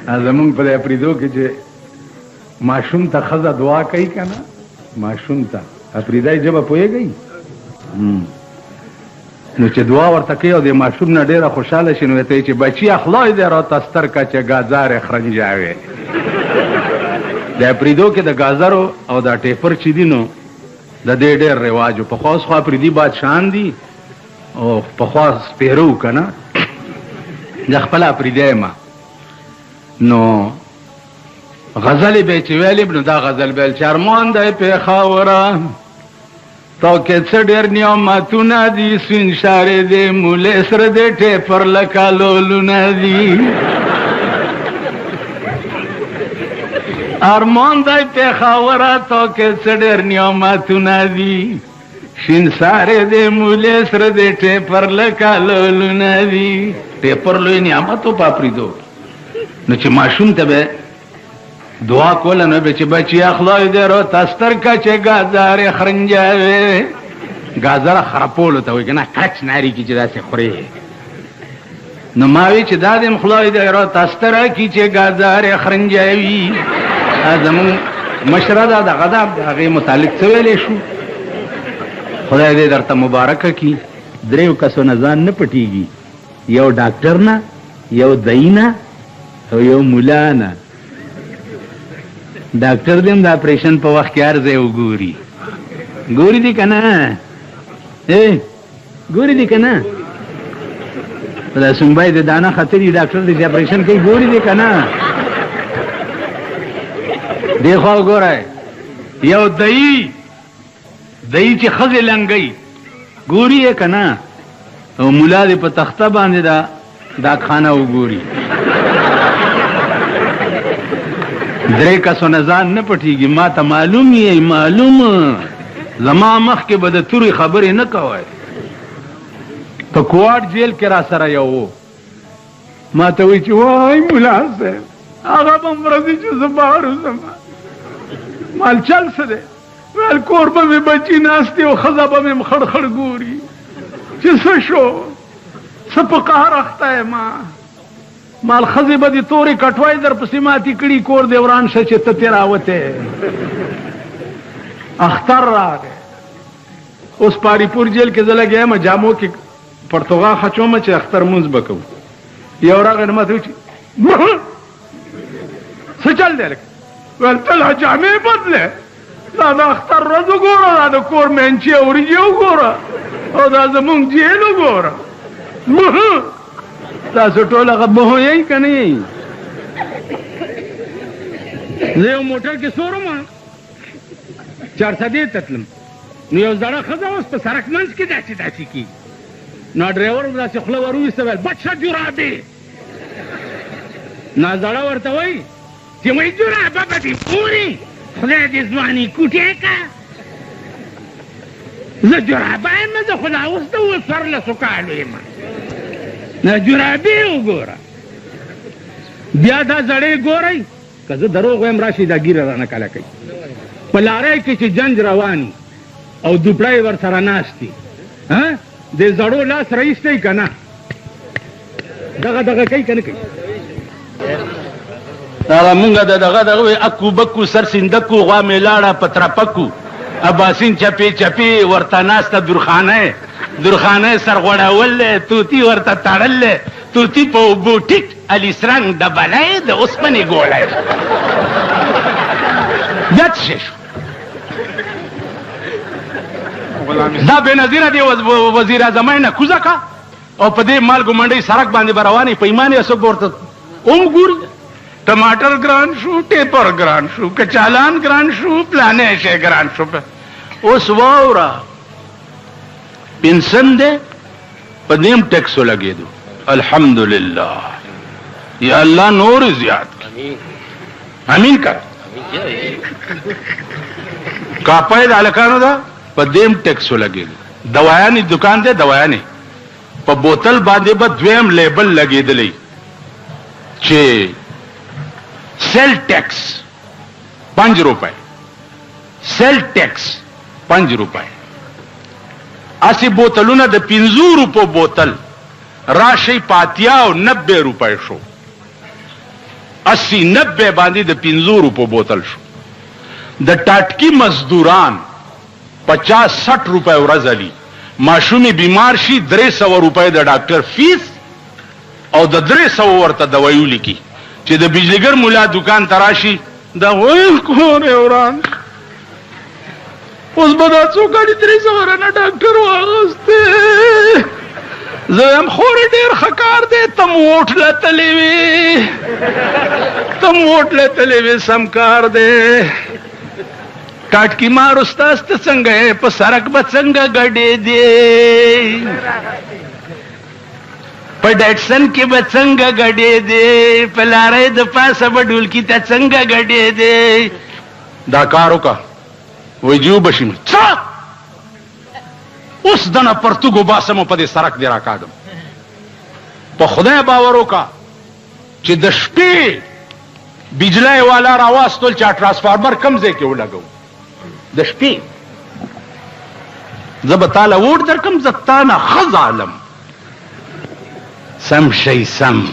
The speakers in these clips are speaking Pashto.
زمونږ په دې اپریدو کې چې ماشوم ته ښځه دعا کوي که نه، ماشوم ته اپریدی ژبه پوهېږئ، نو چې دعا ورته کوي او د ماشوم نه ډېره خوشحاله شي، نو ورته وایي چې بچي خدای دې راته ستر کړه چې ګازارې خرنجاوې. د اپریدو کې د ګازرو او د ټیپر چې دي نو د دې ډېر رواج و. پخوا اوس خو اپریدي بادشاهان دي او پخوا سپېره و که نه، زه خپله اپریدی یم. نو غزلې به چې ویلې نو دا غزل به ویل چې ارمان دی پېښوره تا کې څه ډېر نعمتونه دي، سپین شارې دی مولې سره دی ټیپر لکه لولونه دي. ارمان دی پېښوره تا کې څه ډېر نعمتونه دي، شین سارې دی مولې سره دی ټیپر لکه لولونه دي. ټیپر لوی نعمت و په اپریدو. نو چې ماشوم ته به دعا کوله نو به چې بچیا خدای دې راته ستر کړه چې ګازارې خرنجاوې. ګازره خرپولو ته وایي که نه، کچ ناري کې چې داسې خورې. نو ما وی چې دا دې خدای دې راته ستره کړي چې ګازارې خرنجاوي. زمونږ مشره ده دغه ده، د هغې متعلق څه ویلی شو؟ خدای دې درته مبارکه کړي. دریو کسو نه ځان نه پټېږي، یو ډاکټر نه، یو دعی نه او یو ملا نه. ډاکټر دې هم د اپریشن په وخت کې هر ځای وګوري. ګوري دي که نه؟ ګوري دي که نه؟ په دا سنبای د دانه خطرې ډاکټر دې چې اپریشن کوي ګوري دي که نه؟ دې خوا وګورئ، یو دعی چې ښځې لنګوي ګوري یې که نه؟ او ملا دې په تخته باندې دا ډاکخانه وګوري. درې کسو نه ځان نه پټېږي. ما ته معلوم یې، معلوم زما مخکې به د تورې خبرې نه کوئ. په کوارټ جیل کې را سره یو و، ما ته وایي چې وای ملا صاحب هغه به مرځي چې زه بهر وځم. مال چل څه دی؟ ویل کور به مې بچي ناست دي او ښځه به مې خړ خړ ګوري چې څه شو، څه په قهر اخته یم. مال ښځې به دې تورې کټوای در پسې ماتې کړي، کور دې وران شه چې ته ترې راوتې. اختر راغی. اوس پاری پور جیل کې زه لګیا یم، جامو کې پرتوغا خچومه چې اختر مونځ به کوو. یو راغی نو ما ته وایي چې څه چل دی لکه؟ ویل ته لا جامې بدلې، دا د اختر ورځ وګوره، دا د کور مینچې وریجې وګوره او دا زمونږ جیل وګوره. تاسو ټول هغه بهو یئ که نه یئ؟ زه یو موټر کې سورم، چارسدې ته تلم، نو یو زړه ښځه اوس په سړک منځ کې داسې داسې کېږي. نو ډرایور داسې خوله ور وویسته، ویل بچه جرابې. نو زړه ورته وایي چې وایي جرابه به دې پورې خدای دې ځواني کوټې که. زه جرابه یم، زه خو لا اوس د 14 کالو یم. نه جرابې وګوره. بیا دا زړې ګورئ، که زه دروغ وایم راشي دا ګیره رانه کله کوي. په لارۍ کې چې جنج رواني او دوپړی ورسره ناست دي، د زړو لاس راایستی که نه؟ دغه کوي که نه کوي؟ هغه مونږ د دغه وایي اکو بکو سر سیندکو غوا مې لاړه په ترپکو اباسین چپې چپې ورته ناسته درخانه سر غوړول دی، توتي ورته تړل دی، توتي په اوبو ټیټ الیسرنګ ډبلی د اوسپنې ګولی. بیا څه شی شو؟ دا بېنظیره دی وزیر اعظمۍ نه کوزه کا او په دې مالګو منډۍ سړک باندې به روانې په ایمان یې څوک ورته اوم ګوري. ټماټر ګران شو، ټیپر ګران شو، کچالان ګران شو، پلانې شی ګران شو. اوس واوره پنسن دی په دیم ټیکسو لګېدو. الحمدلله یا الله نور زیات امین که. کاپۍ د هلکانو ده په دیم ټیکسو لګېدو. دوایانې دکان دی، دوایانې په بوتل باندې به دویم لیبل لګېدلی چې سیل ټیکس 5 روپے، سیل ټیکس 5 روپے. اسی بوتلونه د 50 روپو بوتل راشي 85 او 90 روپے شو. 80-90 باندې د 50 روپو بوتل شو. د ټاټکی مزدوران 50-60 روپے ورځ علی ماشومی بیمار شي 300 روپے د ډاکټر فیس او د 300 ورته دوايو لیکي چې د بجلیګر مولا دکان تراشي دا وای کور وران اوس بدا څو غړي 300 ورنه ډاکټر واغسته زم خور ډیر خکار دې تم وټ لتلې وی سمکار دې ټاټکی مار استاد ته څنګه په سرک به څنګه غړې دې په ډټسن کې به څنګه غړې دې په لارې د پاسه به ډول کې ته څنګه غړې دې دا کارو کا وجو بشم څا اوس دنه پرتګو باسمو په دې سرک دی راکاږم په خدای باور وکا چې د شپې بجلی والا راواستل چې ترانسفارمر کم ځای کې ولګو د شپې زب تعالی ووټ درکم زتانه خز عالم سم شي سم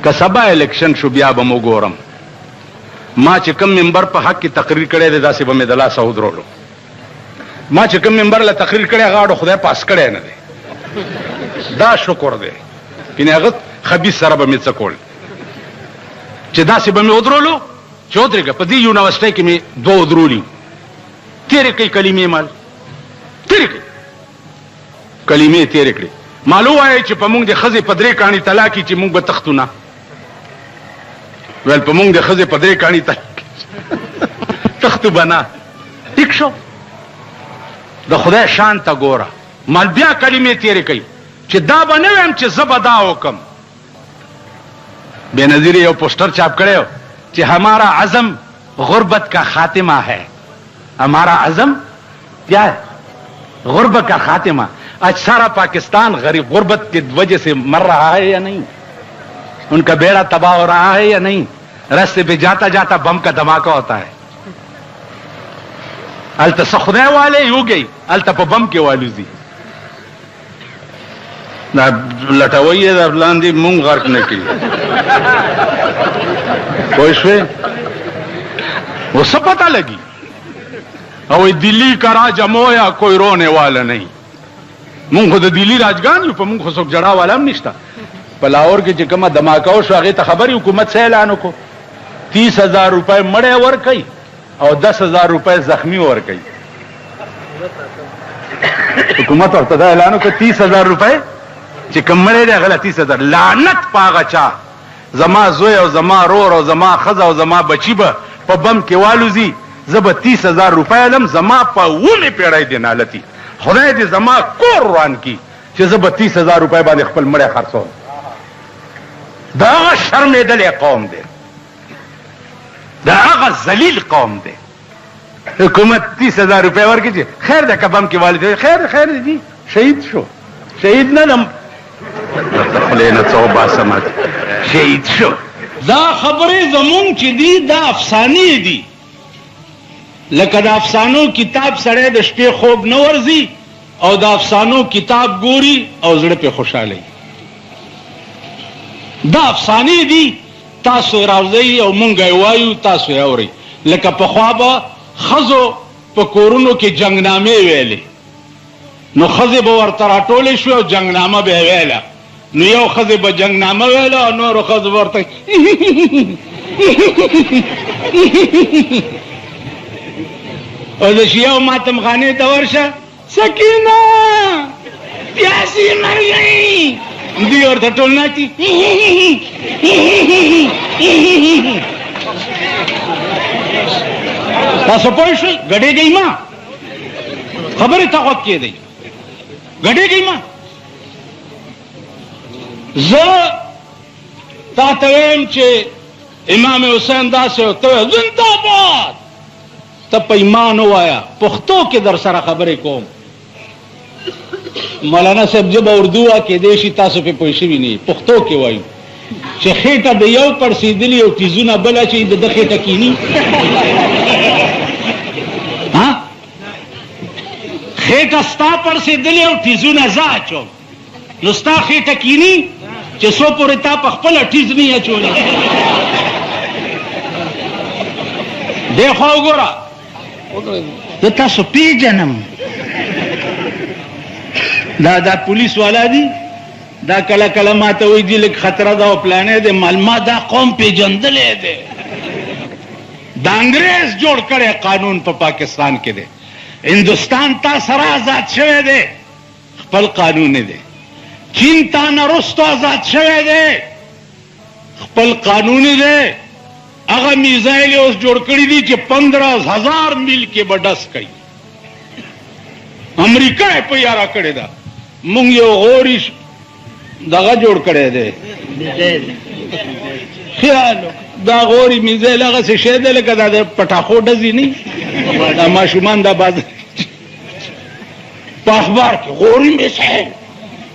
که سبا الیکشن شو بیا به مو ګورم ما چې کوم ممبر په حق کې تقریر کړی دی داسې به مې د لاسه ودرولو ما چې کوم ممبر له تقریر کړی غاړو خدای پاس کړی نه دی دا شکر دی کنه هغه خبيث سره به مې څه کول چې داسې به مې ودرولو چې ودرېږه په دې یونیورسټۍ کې مې 2 ودرولي تیرې کوي کلمې مال تیرې کوي کلمې تیرې کړې مالو وایي چې په موږ د ښځې په 3 کاڼي طلاقي چې موږ به تختو نه ویل په موږ د ښځې په 3 کاڼي تختو به نه ټیک شو د خدای شان ته ګوره مال بیا کلمې تیرې کوي چې دا به نه ویم چې زه به دا وکم بے نظیر یو پوسټر چاپ کړی چې ہمارا عزم غربت کا خاتمہ ہے ہمارا عزم کیا ہے غربت کا خاتمہ آج سارا پاکستان غریب غربت کی وجہ سے مر رہا ہے یا نہیں ان کا بیڑا تباہ ہو رہا ہے یا نہیں راستے پہ جاتا جاتا بم کا دھماکہ ہوتا ہے التا سخدے والے ہو گئی التا پا بم کے والو زی لٹاوئی ہے لاندی مونگ غرق نے کی کوئی شوے وہ سب پتہ لگی او دلی کا راج امویا کوئی رونے والا نہیں مونږ خو د دلی راجګان یو په مونږ خو څوک جړا والا هم نشته په لاهور کې چې کومه دماکه وشو هغې ته خبرې حکومت څه اعلان وکړو 30,000 روپۍ مړی ورکوي او 10,000 روپۍ زخمی ورکوي حکومت ورته دا اعلان وکړو 30,000 روپۍ چې کوم مړی دی هغه له 30,000 لعنت په هغه چا زما زوی او زما رور او زما ښځه او زما بچي به په بم کې والوځي زه به 30,000 روپۍ علم زما په 9 پیړۍ دی نالتي خدای دې زما کور روان کی چې زه به 30,000 روپۍ باندې خپل مړی خرڅوم دا هغه شرمېدلی قوم دی دا هغه ذلیل قوم دی حکومت 30,000 روپۍ ورکړي چې خیر ده که بم کې والد خیر دی شهید شو شهید نه دم خلې نه څو باسم شهید شو دا خبرې زمونږ چې دي دا افسانې دي لکه د افسانو کتاب سړی د شپې خوب نه ورځي او د افسانو کتاب ګوري او زړه پې خوشحاله دا افسانې دي تاسو راوځئ او مونږ یې وایو تاسو یې اورئ لکه پخوا به ښځو په کورونو کې جنګنامې ویلې نو ښځې به ورته راټولې شوې او جنګنامه به یې ویله نو یو ښځې به جنګنامه ویله او نورو ښځو به ورته او د شیعو ماتم خانې ته ورشه سکینه پیاسې مر گئی دوی ورته ټول ناچي تاسو پوه شئ ګډېږئ ما خبرې ته غوږ کېدئ ګډېږئ ما زه تا ته ویم چې امام حسین داسې ورته ویل زنده‌باد ته په ایمان ووایه پښتو کې در سره خبرې کوم مولانا صاحب ژبه اردو وه کېدی شي تاسو پې پوه شوي نه پښتو کې وایو چې خېټه د یو پړسېدلي او تیزونه بل اچوي د ده خېټه کیني خېټه ستا پړسېدلې او تیزونه زه اچوم نو ستا خېټه کیني چې څو پورې تا په خپله ټیز نه اچولی دیکھو ګوره زه تاسو پیژنم دا پولیس والا دي دا کله کله ماته وایي دي لږ خطره ده او پلانې دی ما دا قوم پیژندلی دی دا انګریز جوړ کړی قانون په پاکستان کې دی هندوستان تا سره آزاد شوی دی خپل قانون دی چین تا نه رستو آزاد شوی دی خپل قانون دی هغه میزایل اوس جوړ کړي دي چې 15,000 میل کې به ډس کوي امریکا یې په یاره کړې ده مونږ یو غوري دغه جوړ کړی دی خیال دا غوري میزایل هغسې شی دی لکه دا د پټاخو ډزې نه دا ماشومان دا باز په اخبار کې غوري میزایل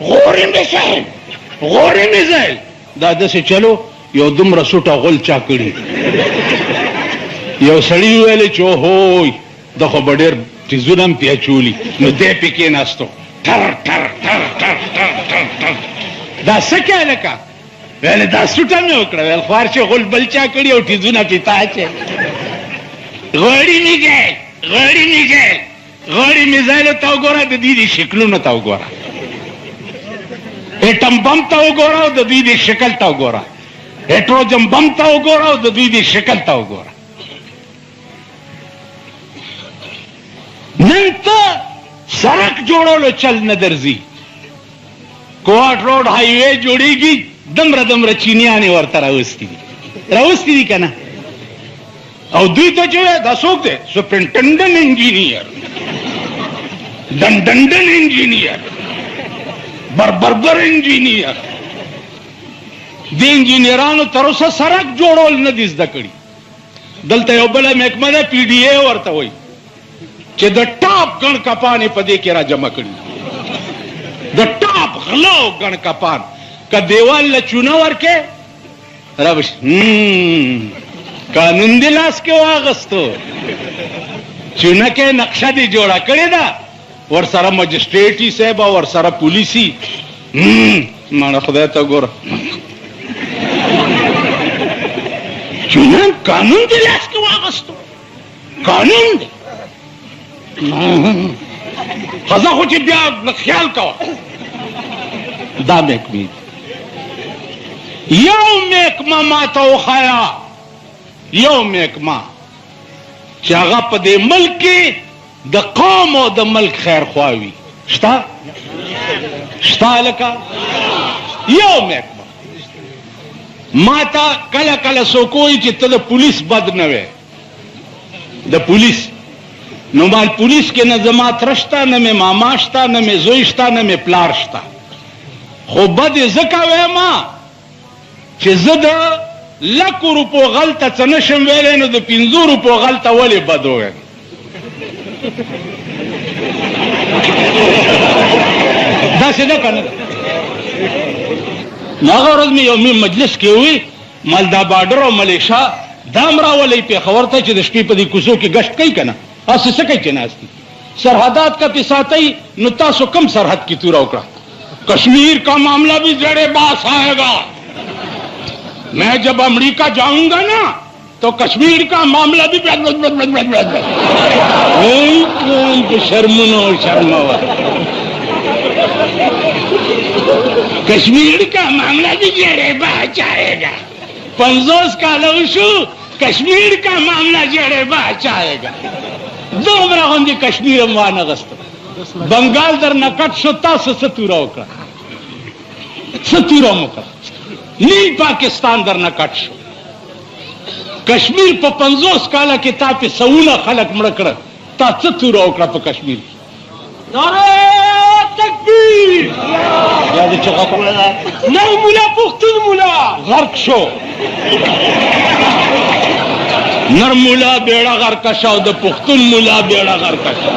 غوري میزایل غوري میزایل دا داسې چلو یو دومره سوټه غول چا کړي یو سړي ویلې چې اوهوی دا خو به ډېر تیزونه هم پې اچولي نو دی پې کېناستو ټر ټر ټر ټر ټر ټر ټر دا څه کوې لکه ویلې دا سوټه مې وکړه ویل خوار چې غول بل چا کړي او تیزونه پې تا اچې غوړي میزایل غوړي میزایل غوړي میزایلو ته وګوره د دوی د شکلونو ته وګوره ایټم بم ته وګوره او د دوی د شکل ته وګوره هیټروجن بم ته وګوره او د دوی د شکل ته وګوره نن ته سړک جوړولو چل نه درځي کوټ روډ های وے جوړیږي دمره دمره چینیانې ورته راوستي دي که نه او دوی ته چې دا څوک دی سپرنټنډنټ انجینیر ډنډنډن انجینیر بربر انجینیر د انجینیرانو تر اوسه سړک جوړول نه دي زده کړي دلته یو بله محکمه ده پی ډي اے ورته وایي چې د ټاپ ګڼ کپانې په دې کې را جمع کړي د ټاپ غله او ګڼ کپان که دیوال له چونه ورکې رابش قانون دې لاس کې واغستو چونه کې نقشه دې جوړه کړې ده ورسره مجسټریټي صاحب او ورسره پولیسي ماړه خدای ته ګوره چونه قانون دې لاس کې واغستو قانون دی خزه خو چې بیا خیال کوه دا محکمې یو محکمه ما ته وښیه یو محکمه چې هغه په دې ملک کې د قوم او د ملک خیرخوا وي شته لکه یو محکمه ما ته کله کله څوک وایي چې ته د پولیس بد نه وې د پولیس نو مال پولیس کې نه زما تره شته نه مې ماما شته نه مې زوی شته نه مې پلار شته خو بد یې ځکه وایم چې زه د 100 روپو غلطه څه نشم ویلی نو د 50 روپو غلطه ولې بد ووایم داسې ده که نه ده نو هغه ورځ مې یو مجلس کې ووي مال دا باډر او ملیشا دا هم راولئ پېښور ته چې د شپې په دې کوڅو کې ګشت کوي که نه هسې څه کوي چې ناست دي سرحدات کا پساتئ نو تاسو کم سرحد کی توره وکړه کشمیر کا معاملہ بھی زیر باس آئے گا میں جب امریکہ جاؤں گا نا تو کشمیر کا معاملہ بھی کشمیر کا معاملہ بھی زیر باس آئے گا 50 کاله وشو کشمیر کا معاملہ زیر باس آئے گا دومره غوندې کشمیر هم وانغسته بنګال در نه کټ شو تاسو څه توره وکړه څه توره مو وکړه نیم پاکستان در نه کټ شو کشمیر په 50 کاله کې تا پې سوونه خلک مړه کړه تا څه توره وکړه په کشمیر کې نعره تکبیر یا دې چغه کوله نو مولا پښتون مولا غرق شو نر مولا بیڑا غرق شو د پښتون مولا بیڑا غرق شو